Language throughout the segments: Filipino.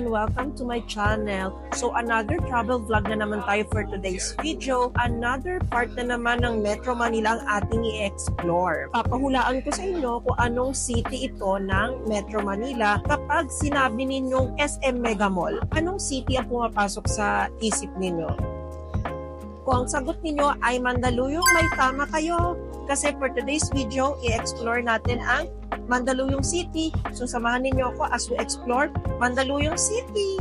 and welcome to my channel. So another travel vlog na naman tayo for today's video. Another part na naman ng Metro Manila ang ating i-explore. Papahulaan ko sa inyo kung anong city ito ng Metro Manila kapag sinabi ninyong SM Mega Mall. Anong city ang pumapasok sa isip ninyo? Kung ang sagot ninyo ay Mandaluyong, may tama kayo. Kasi for today's video, i-explore natin ang Mandaluyong City. So samahan ninyo ako as we explore Mandaluyong City.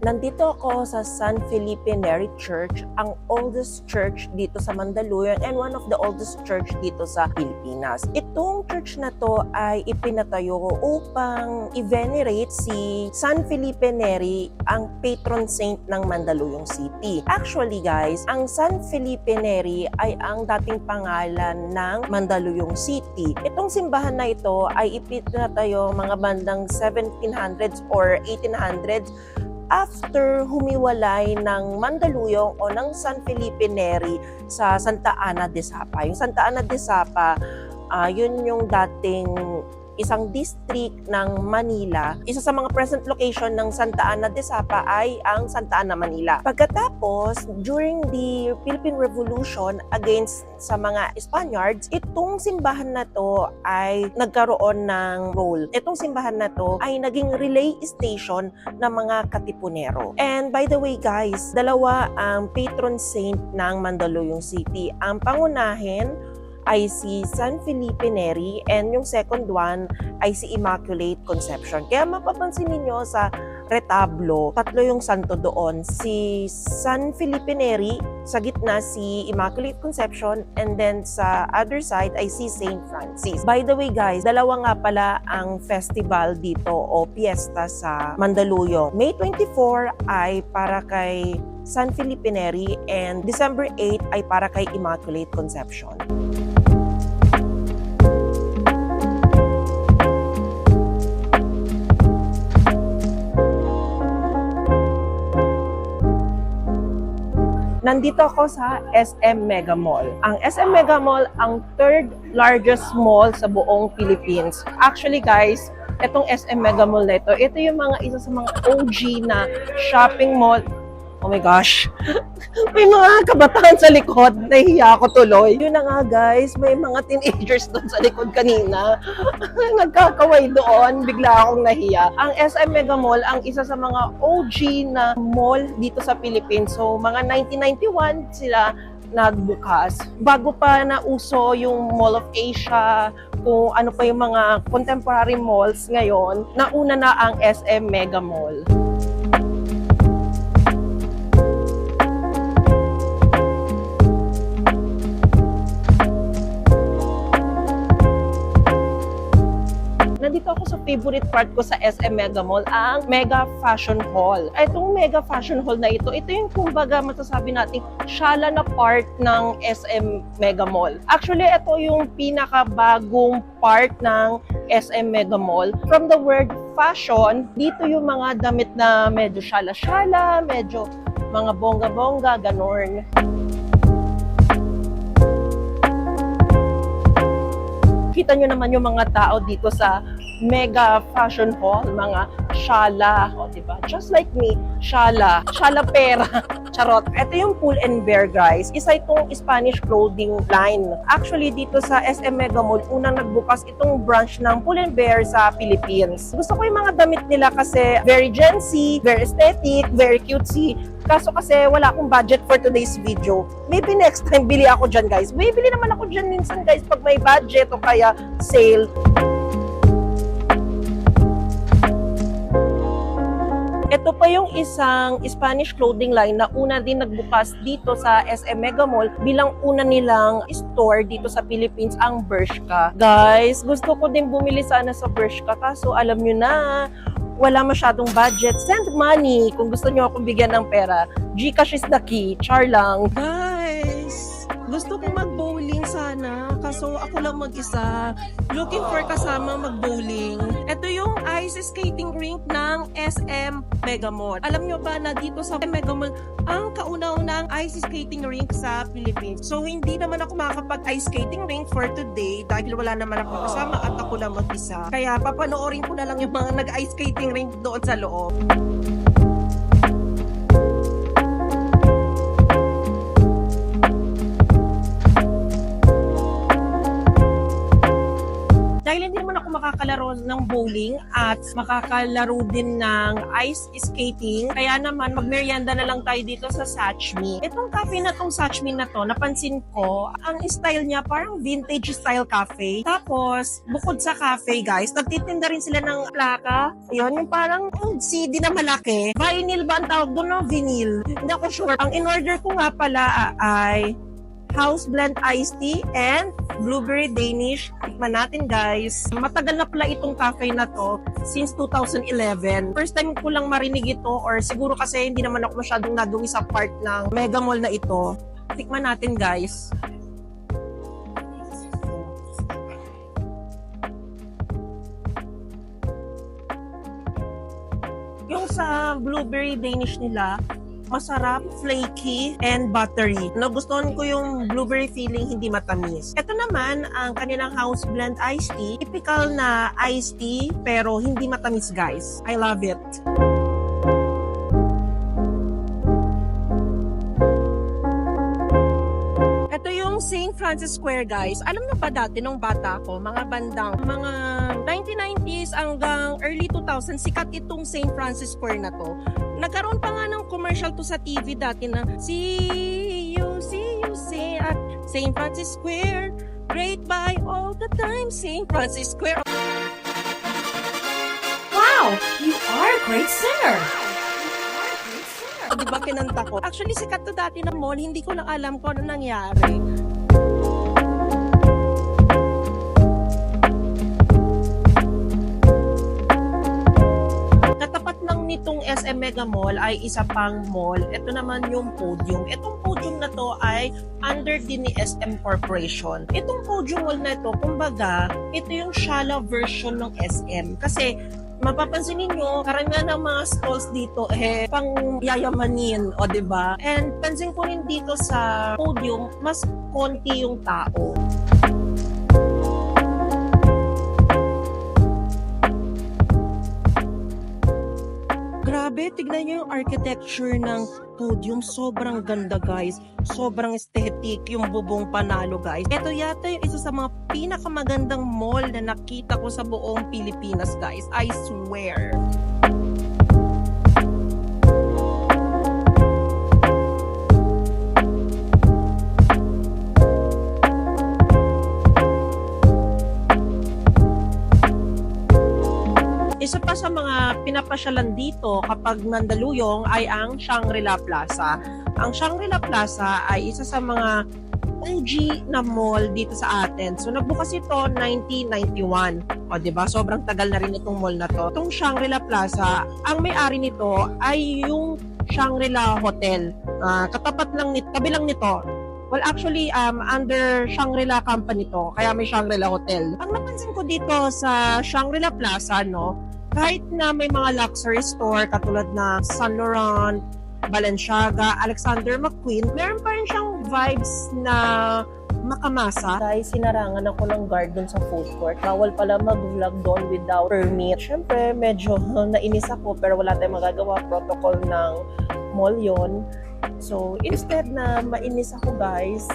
Nandito ako sa San Felipe Neri Church, ang oldest church dito sa Mandaluyong and one of the oldest church dito sa Pilipinas. Itong church na to ay ipinatayo upang i-venerate si San Felipe Neri, ang patron saint ng Mandaluyong City. Actually guys, ang San Felipe Neri ay ang dating pangalan ng Mandaluyong City. Itong simbahan na ito ay ipinatayo mga bandang 1700s or 1800s after humiwalay ng Mandaluyong o ng San Felipe Neri sa Santa Ana de Sapa. Yung Santa Ana de Sapa, yun yung dating isang district ng Manila. Isa sa mga present location ng Santa Ana de Sapa ay ang Santa Ana, Manila. Pagkatapos, during the Philippine Revolution against sa mga Spaniards, itong simbahan na to ay nagkaroon ng role. Itong simbahan na to ay naging relay station ng mga Katipunero. And by the way guys, dalawa ang patron saint ng Mandaluyong City. Ang pangunahin ay si San Felipe Neri and yung second one ay si Immaculate Conception. Kaya mapapansin niyo sa retablo, tatlo yung santo doon. Si San Felipe Neri, sa gitna si Immaculate Conception, and then sa other side ay si Saint Francis. By the way guys, dalawa nga pala ang festival dito o piyesta sa Mandaluyong. May 24 ay para kay San Felipe Neri and December 8 ay para kay Immaculate Conception. Nandito ako sa SM Mega Mall. Ang SM Mega Mall ang third largest mall sa buong Philippines. Actually guys, itong SM Mega Mall na ito yung isa sa mga OG na shopping mall. Oh my gosh, may mga kabataan sa likod, nahihiya ako tuloy. Yun na nga guys, may mga teenagers doon sa likod kanina. Nagkakaway doon, bigla akong nahiya. Ang SM Mega Mall, ang isa sa mga OG na mall dito sa Philippines. So mga 1991 sila nagbukas. Bago pa nauso yung Mall of Asia, kung ano pa yung mga contemporary malls ngayon, nauna na ang SM Mega Mall. Nandito ako sa favorite part ko sa SM Mega Mall, ang Mega Fashion Hall. Itong Mega Fashion Hall na ito yung kumbaga masasabi natin shala na part ng SM Mega Mall. Actually, ito yung pinakabagong part ng SM Mega Mall. From the word fashion, dito yung mga damit na medyo shala-shala, medyo mga bongga-bongga, ganorn. Kita nyo naman yung mga tao dito sa Mega Fashion Hall, mga shala, o diba? Just like me, shala pera, charot. Ito yung Pull and Bear guys, isa itong Spanish clothing line. Actually dito sa SM Mega Mall, unang nagbukas itong branch ng Pull and Bear sa Philippines. Gusto ko yung mga damit nila kasi very Gen Z, very aesthetic, very cutesy. Kaso kasi wala akong budget for today's video. Maybe next time bili ako dyan guys. Bili naman ako dyan minsan guys pag may budget o kaya sale. Ito pa yung isang Spanish clothing line na una din nagbukas dito sa SM Mega Mall bilang una nilang store dito sa Philippines, ang Bershka. Guys, gusto ko din bumili sana sa Bershka kaso alam nyo na, wala masyadong budget. Send money kung gusto nyo akong bigyan ng pera. Gcash is the key. Char lang. Guys, gusto kong mag-bowling sana. Kaso ako lang mag-isa. Looking for kasama mag-bowling. Ito yung skating rink ng SM Mega Mall. Alam nyo ba na dito sa Mega Mall, ang kauna-unang ice skating rink sa Philippines. So, hindi naman ako makakapag-ice skating rink for today dahil wala naman ako kasama at ako lang mag-isa. Kaya papanoorin ko na lang yung mga nag-ice skating rink doon sa loob. Dahil hindi naman ako makakalaro ng bowling at makakalaro din ng ice skating, kaya naman magmerienda na lang tayo dito sa Satchme. Itong cafe na tong Satchme na to, napansin ko, ang style niya parang vintage style cafe. Tapos, bukod sa cafe guys, nagtitinda rin sila ng plaka. Ayun, yung parang CD na malaki. Vinyl ba ang tawag doon, no? Vinyl. Hindi ako sure. Ang in-order ko nga pala ay house blend iced tea and blueberry Danish. Tikman natin guys. Matagal na pala itong cafe na to since 2011. First time ko lang marinig ito or siguro kasi hindi naman ako masyadong nadungi sa part ng Mega Mall na ito. Tikman natin guys. Yung sa blueberry Danish nila, masarap, flaky, and buttery. Nagustuhan ko yung blueberry feeling, hindi matamis. Ito naman, ang kanilang house blend iced tea. Typical na iced tea, pero hindi matamis, guys. I love it. Ito yung St. Francis Square, guys. Alam niyo ba dati nung bata ko, mga 1990s hanggang early 2000s, sikat itong St. Francis Square na to. Nagkaroon pa nga ng commercial to sa TV dati na see you at St. Francis Square, great by all the time, St. Francis Square. Wow, you are a great singer. Diba kinanta ko? Actually, sikat to dati ng mall, hindi ko lang alam kung ano nangyari. Itong SM Mega Mall ay isa pang mall. Ito naman yung podium. Itong podium na to ay under din ni SM Corporation. Itong podium mall na ito, kumbaga, ito yung shala version ng SM. Kasi mapapansin niyo, karamihan ng mga stalls dito pang yayamanin, o diba? And pansin ko rin dito sa podium, mas konti yung tao. Grabe, tignan nyo yung architecture ng podium. Sobrang ganda, guys. Sobrang aesthetic yung bubong panalo, guys. Ito yata yung isa sa mga pinakamagandang mall na nakita ko sa buong Pilipinas, guys. I swear. Isa pa sa mga pinapasyalan dito kapag Mandaluyong ay ang Shangri-La Plaza. Ang Shangri-La Plaza ay isa sa mga OG na mall dito sa atin. So nagbukas ito 1991. O diba? Sobrang tagal na rin itong mall na to. Itong Shangri-La Plaza, ang may-ari nito ay yung Shangri-La Hotel. Katapat lang nito, tabi lang nito. Well, actually, under Shangri-La Company to, kaya may Shangri-La Hotel. Ang napansin ko dito sa Shangri-La Plaza, no, kahit na may mga luxury store katulad na Saint Laurent, Balenciaga, Alexander McQueen, meron pa rin siyang vibes na makamasa. Guys, sinarangan ako ng guard dun sa food court. Bawal pala mag-vlog doon without permit. Siyempre, medyo nainis ako pero wala tayong magagawa. Protocol ng mall yon. So, instead na mainis ako, guys,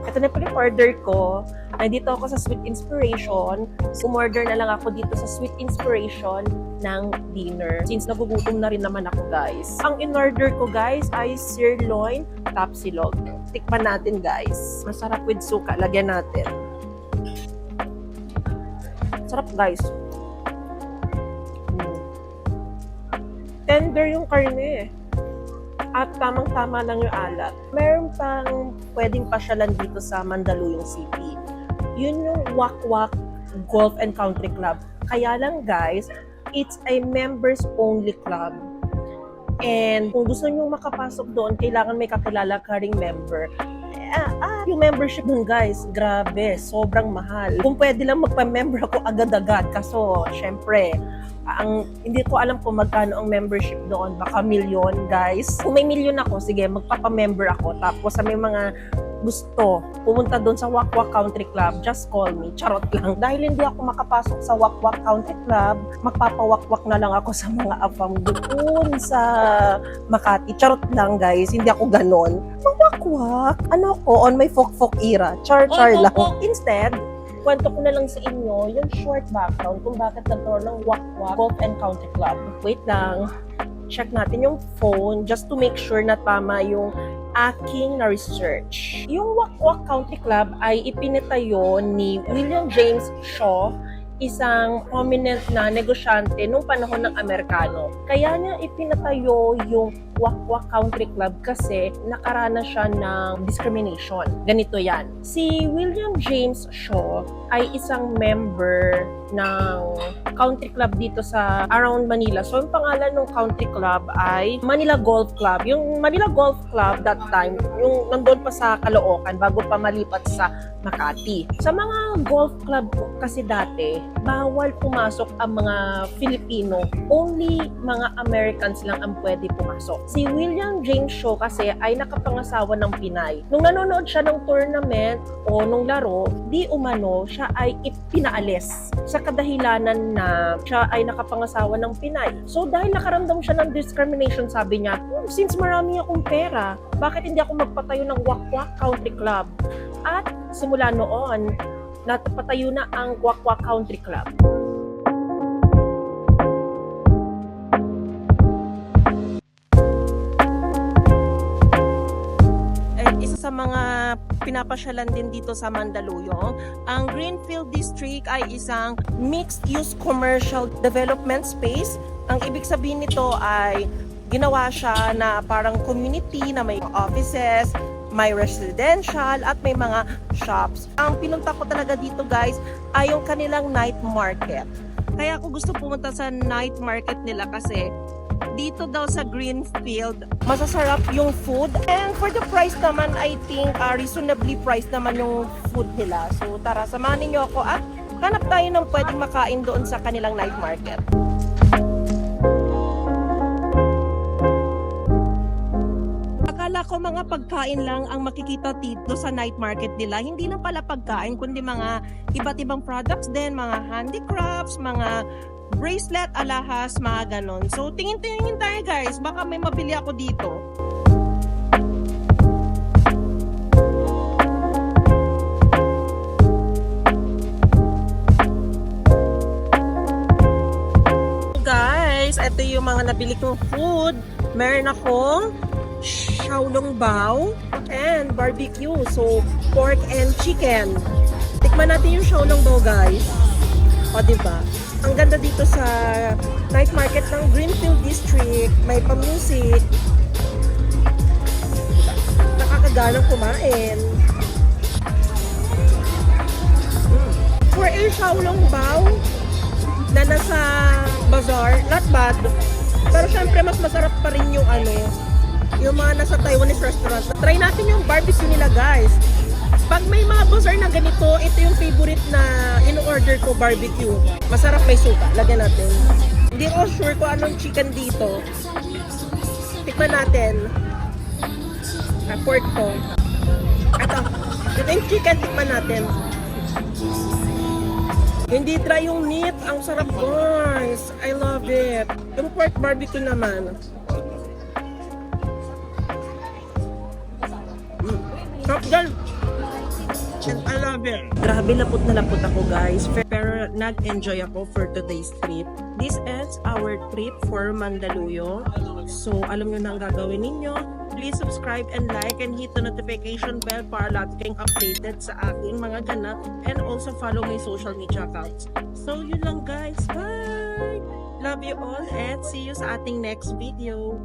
ito na po yung order ko. Nandito ako sa Sweet Inspiration. Umorder na lang ako dito sa Sweet Inspiration ng dinner. Since nagugutom na rin naman ako, guys. Ang in-order ko, guys, ay sirloin tapsilog. Tikman natin, guys. Masarap with suka. Lagyan natin. Sarap, guys. Tender yung karne. At tamang-tama lang yung alat. Meron pang pwedeng pasyalan dito sa Mandaluyong City. Yun yung Wakwak Golf and Country Club. Kaya lang guys, it's a members-only club. And kung gusto nyo makapasok doon, kailangan may kakilala ka ring member. Yung membership dun guys, grabe, sobrang mahal. Kung pwede lang magpa-member ako agad-agad, kaso syempre, hindi ko alam kung magkano ang membership doon, baka milyon guys. Kung may milyon ako, sige, magpapa-member ako. Tapos sa may mga gusto pumunta doon sa Wack Wack Country Club, just call me. Charot lang. Dahil hindi ako makapasok sa Wack Wack Country Club, magpapawakwak na lang ako sa mga afam doon sa Makati. Charot lang guys, hindi ako ganon. Mawakwak? Ano ko, on my folk era. Char lang. Instead, kwento ko na lang sa inyo yung short background kung bakit nagkaroon ng Wack Wack Golf and Country Club. Wait lang. Check natin yung phone just to make sure na tama yung aking na-research. Yung Wack Wack Country Club ay ipinatayo ni William James Shaw, isang prominent na negosyante nung panahon ng Amerikano. Kaya niya ipinatayo yung Wack Wack Country Club kasi nakaranas siya ng discrimination. Ganito yan. Si William James Shaw ay isang member ng country club dito sa around Manila. So, yung pangalan ng country club ay Manila Golf Club. Yung Manila Golf Club that time, yung nandun pa sa Caloocan bago pa malipat sa Makati. Sa mga golf club kasi dati, bawal pumasok ang mga Filipino. Only mga Americans lang ang pwede pumasok. Si William James Shaw kasi ay nakapangasawa ng Pinay. Nung nanonood siya ng tournament o nung laro, di umano siya ay ipinaalis sa kadahilanan na siya ay nakapangasawa ng Pinay. So dahil nakaramdam siya ng discrimination, sabi niya, since marami akong pera, bakit hindi ako magpatayo ng Wack Wack Country Club? At simula noon, napatayo na ang Wack Wack Country Club. Sa mga pinapasyalan din dito sa Mandaluyong, ang Greenfield District ay isang mixed-use commercial development space. Ang ibig sabihin nito ay ginawa siya na parang community na may offices, may residential at may mga shops. Ang pinunta ko talaga dito guys ay yung kanilang night market. Kaya ako gusto pumunta sa night market nila kasi dito daw sa Greenfield, masasarap yung food. And for the price naman, I think reasonably priced naman yung food nila. So tara, samahan ninyo ako at hanap tayo ng pwedeng makain doon sa kanilang night market. Akala ko mga pagkain lang ang makikita dito sa night market nila. Hindi lang pala pagkain, kundi mga iba't ibang products din, mga handicrafts, mga bracelet, alahas, mga ganon. So, tingin-tingin tayo guys. Baka may mabili ako dito. So guys, ito yung mga nabili kong food. Meron akong xiaolong bao and barbecue. So, pork and chicken. Tikman natin yung xiaolong bao guys. O, diba? Ang ganda dito sa night market ng Greenfield District. May pa-music. Nakakaganang kumain. For a xiaolong bao na nasa bazaar, not bad. Pero syempre mas masarap pa rin yung yung mga nasa Taiwanese restaurant. Try natin yung barbecue nila guys. Pag may mga bazaar na ganito, ito yung favorite na in-order ko, barbecue. Masarap, may suka. Lagyan natin. Hindi ko sure kung anong chicken dito. Tikman natin. Pork ko. Ito yung chicken, tikman natin. Hindi dry yung meat. Ang sarap guys. I love it. Yung pork barbecue naman. Sarap dyan. And I love it. Grabe, lapot na lapot ako guys. Pero nag-enjoy ako for today's trip. This ends our trip for Mandaluyong. So, alam nyo na ang gagawin ninyo. Please subscribe and like and hit the notification bell para lagi kayong updated sa aking mga ganap. And also follow my social media accounts. So, yun lang guys. Bye! Love you all and see you sa ating next video.